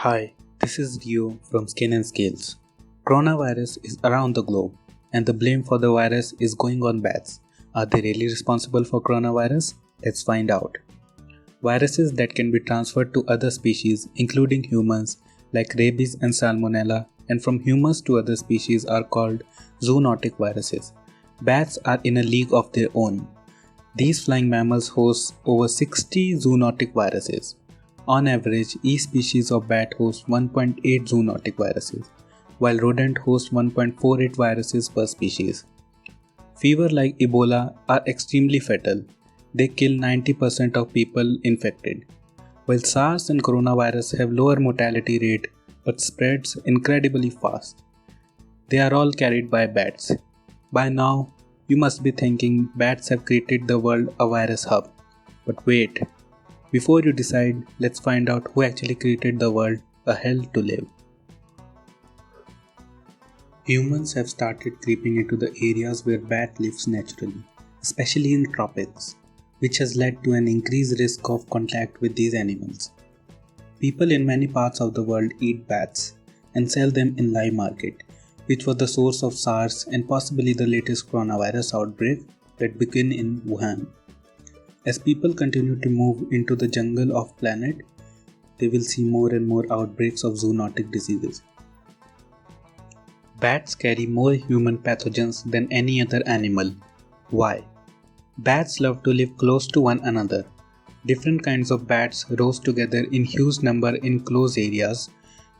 Hi, this is Rio from Skin and Scales. Coronavirus is around the globe, and the blame for the virus is going on bats. Are they really responsible for coronavirus? Let's find out. Viruses that can be transferred to other species, including humans, like rabies and salmonella, and from humans to other species are called zoonotic viruses. Bats are in a league of their own. These flying mammals host over 60 zoonotic viruses. On average, each species of bat hosts 1.8 zoonotic viruses, while rodent hosts 1.48 viruses per species. Fever like Ebola are extremely fatal. They kill 90% of people infected. While SARS and coronavirus have lower mortality rate but spreads incredibly fast. They are all carried by bats. By now, you must be thinking bats have created the world a virus hub. But wait. Before you decide, let's find out who actually created the world a hell to live. Humans have started creeping into the areas where bat lives naturally, especially in tropics, which has led to an increased risk of contact with these animals. People in many parts of the world eat bats and sell them in live market, which was the source of SARS and possibly the latest coronavirus outbreak that began in Wuhan. As people continue to move into the jungle of planet, they will see more and more outbreaks of zoonotic diseases. Bats carry more human pathogens than any other animal. Why? Bats love to live close to one another. Different kinds of bats roast together in huge number in close areas,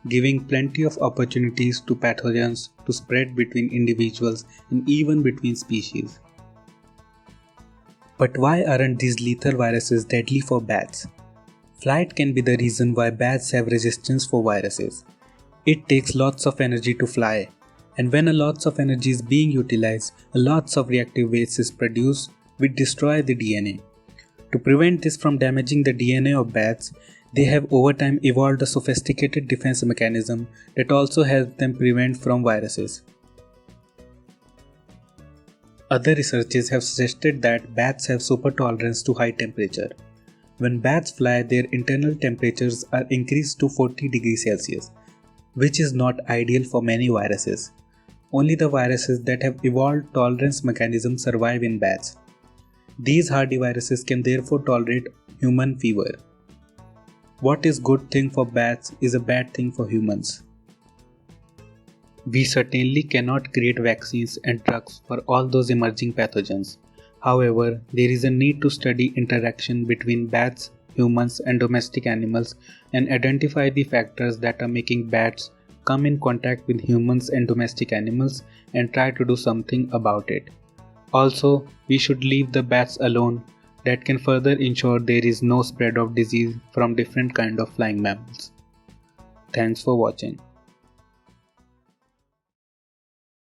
giving plenty of opportunities to pathogens to spread between individuals and even between species. But why aren't these lethal viruses deadly for bats? Flight can be the reason why bats have resistance for viruses. It takes lots of energy to fly, and when a lots of energy is being utilized, a lots of reactive waste is produced which destroy the DNA. To prevent this from damaging the DNA of bats, they have over time evolved a sophisticated defense mechanism that also helps them prevent from viruses. Other researchers have suggested that bats have super tolerance to high temperature. When bats fly, their internal temperatures are increased to 40 degrees Celsius, which is not ideal for many viruses. Only the viruses that have evolved tolerance mechanisms survive in bats. These hardy viruses can therefore tolerate human fever. What is good thing for bats is a bad thing for humans. We certainly cannot create vaccines and drugs for all those emerging pathogens. However, there is a need to study interaction between bats, humans, and domestic animals and identify the factors that are making bats come in contact with humans and domestic animals and try to do something about it. Also, we should leave the bats alone. That can further ensure there is no spread of disease from different kinds of flying mammals. Thanks for watching.